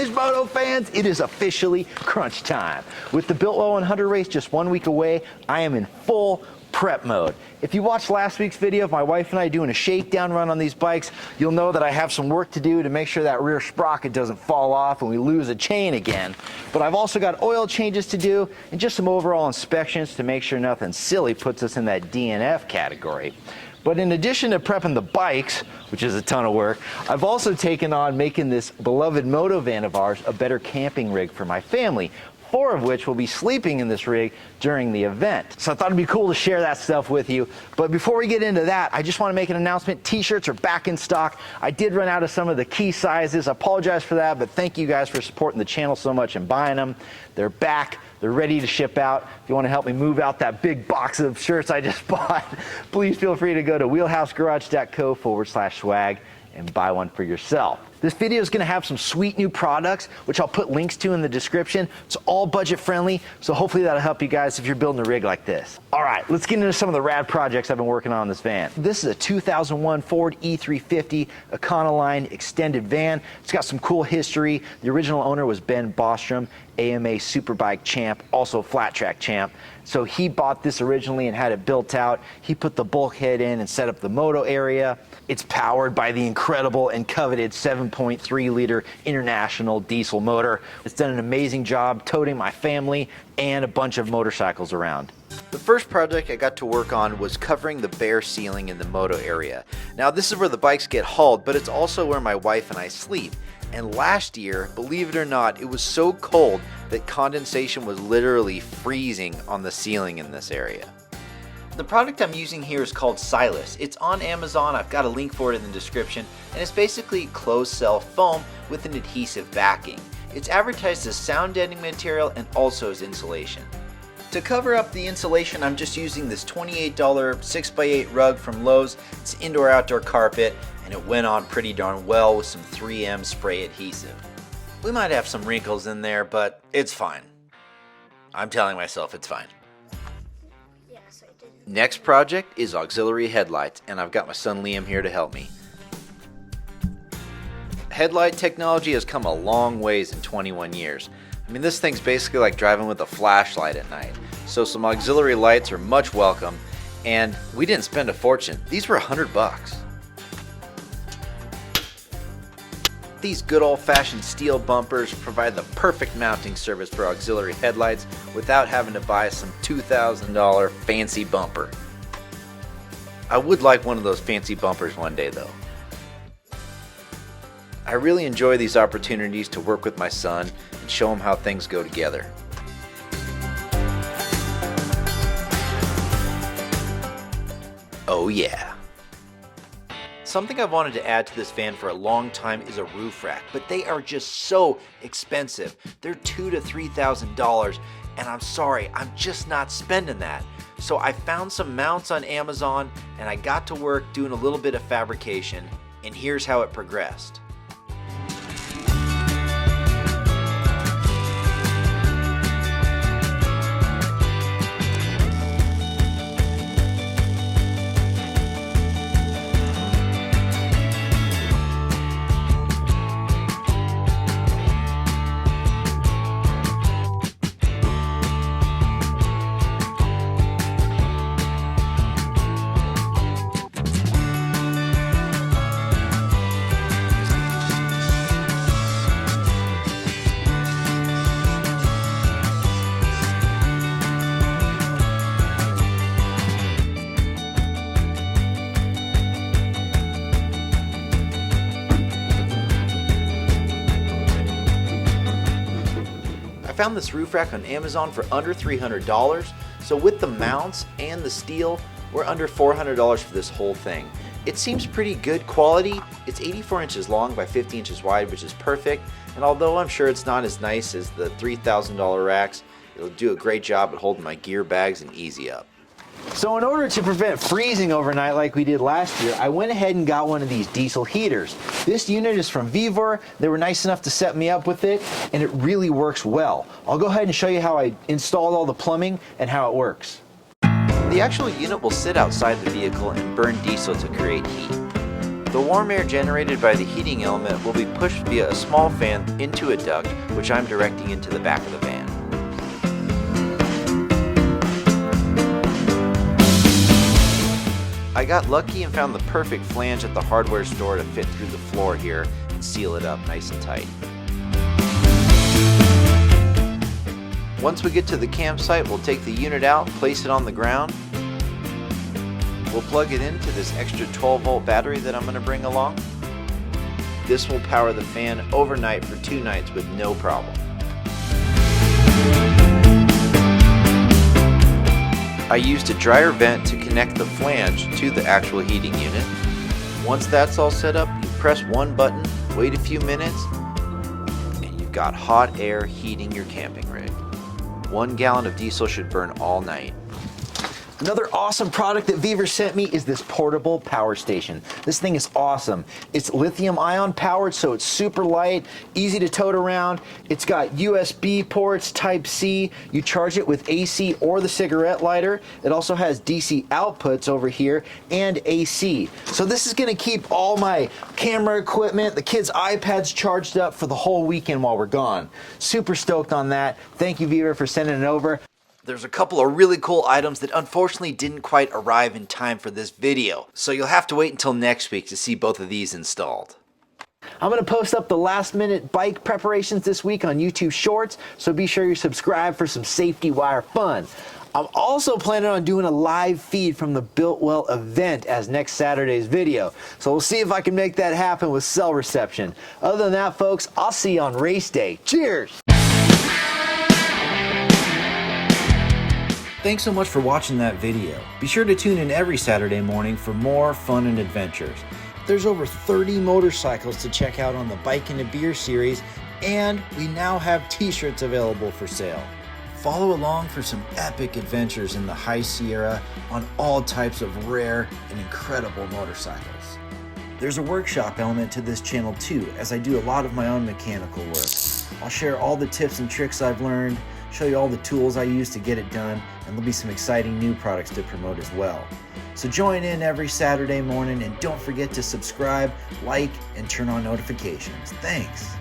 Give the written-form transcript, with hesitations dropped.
finished, Moto fans. It is officially crunch time. With the Biltwell 100 race just 1 week away, I am in full prep mode. If you watched last week's video of my wife and I doing a shakedown run on these bikes, you'll know that I have some work to do to make sure that rear sprocket doesn't fall off and we lose a chain again. But I've also got oil changes to do and just some overall inspections to make sure nothing silly puts us in that DNF category. But in addition to prepping the bikes, which is a ton of work, I've also taken on making this beloved Motovan of ours a better camping rig for my family, 4 of which will be sleeping in this rig during the event. So I thought it'd be cool to share that stuff with you. But before we get into that, I just want to make an announcement. T-shirts are back in stock. I did run out of some of the key sizes. I apologize for that, but thank you guys for supporting the channel so much and buying them. They're back. They're ready to ship out. If you want to help me move out that big box of shirts I just bought, please feel free to go to wheelhousegarage.co/swag and buy one for yourself. This video is going to have some sweet new products, which I'll put links to in the description. It's all budget friendly, so hopefully that'll help you guys if you're building a rig like this. All right, let's get into some of the rad projects I've been working on this van. This is a 2001 Ford E350 Econoline extended van. It's got some cool history. The original owner was Ben Bostrom, AMA Superbike champ, also flat track champ. So he bought this originally and had it built out. He put the bulkhead in and set up the moto area. It's powered by the incredible and coveted 7.3 liter international diesel motor. It's done an amazing job toting my family and a bunch of motorcycles around. The first project I got to work on was covering the bare ceiling in the moto area. Now this is where the bikes get hauled, but it's also where my wife and I sleep. And last year, believe it or not, it was so cold that condensation was literally freezing on the ceiling in this area. The product I'm using here is called Silas. It's on Amazon. I've got a link for it in the description, and it's basically closed cell foam with an adhesive backing. It's advertised as sound deadening material and also as insulation. To cover up the insulation, I'm just using this $28 6x8 rug from Lowe's. It's indoor-outdoor carpet, and it went on pretty darn well with some 3M spray adhesive. We might have some wrinkles in there, but it's fine. I'm telling myself it's fine. Yes, I did. Next project is auxiliary headlights, and I've got my son Liam here to help me. Headlight technology has come a long ways in 21 years. I mean, this thing's basically like driving with a flashlight at night. So some auxiliary lights are much welcome, and we didn't spend a fortune. These were $100. These good old-fashioned steel bumpers provide the perfect mounting service for auxiliary headlights without having to buy some $2,000 fancy bumper. I would like one of those fancy bumpers one day though. I really enjoy these opportunities to work with my son and show him how things go together. Oh yeah. Something I've wanted to add to this van for a long time is a roof rack, but they are just so expensive. They're $2,000 to $3,000, and I'm sorry, I'm just not spending that. So I found some mounts on Amazon, and I got to work doing a little bit of fabrication, and here's how it progressed. I found this roof rack on Amazon for under $300, so with the mounts and the steel, we're under $400 for this whole thing. It seems pretty good quality. It's 84 inches long by 50 inches wide, which is perfect, and although I'm sure it's not as nice as the $3,000 racks, it'll do a great job at holding my gear bags and easy up. So in order to prevent freezing overnight like we did last year, I went ahead and got one of these diesel heaters. This unit is from Vivor. They were nice enough to set me up with it, and it really works well. I'll go ahead and show you how I installed all the plumbing and how it works. The actual unit will sit outside the vehicle and burn diesel to create heat. The warm air generated by the heating element will be pushed via a small fan into a duct, which I'm directing into the back of the van. I got lucky and found the perfect flange at the hardware store to fit through the floor here and seal it up nice and tight. Once we get to the campsite, we'll take the unit out, place it on the ground. We'll plug it into this extra 12-volt battery that I'm going to bring along. This will power the fan overnight for 2 nights with no problem. I used a dryer vent to connect the flange to the actual heating unit. Once that's all set up, you press one button, wait a few minutes, and you've got hot air heating your camping rig. 1 gallon of diesel should burn all night. Another awesome product that Viver sent me is this portable power station. This thing is awesome. It's lithium ion powered, so it's super light, easy to tote around. It's got USB ports, Type C. You charge it with AC or the cigarette lighter. It also has DC outputs over here and AC. So this is gonna keep all my camera equipment, the kids' iPads charged up for the whole weekend while we're gone. Super stoked on that. Thank you, Viver, for sending it over. There's a couple of really cool items that unfortunately didn't quite arrive in time for this video, so you'll have to wait until next week to see both of these installed. I'm going to post up the last minute bike preparations this week on YouTube Shorts, so be sure you subscribe for some safety wire fun. I'm also planning on doing a live feed from the Builtwell event as next Saturday's video, so we'll see if I can make that happen with cell reception. Other than that, folks, I'll see you on race day. Cheers! Thanks so much for watching that video. Be sure to tune in every Saturday morning for more fun and adventures. There's over 30 motorcycles to check out on the Bike and a Beer series, and we now have t-shirts available for sale. Follow along for some epic adventures in the High Sierra on all types of rare and incredible motorcycles. There's a workshop element to this channel too, as I do a lot of my own mechanical work. I'll share all the tips and tricks I've learned, show you all the tools I use to get it done, and there'll be some exciting new products to promote as well. So join in every Saturday morning, and don't forget to subscribe, like, and turn on notifications. Thanks.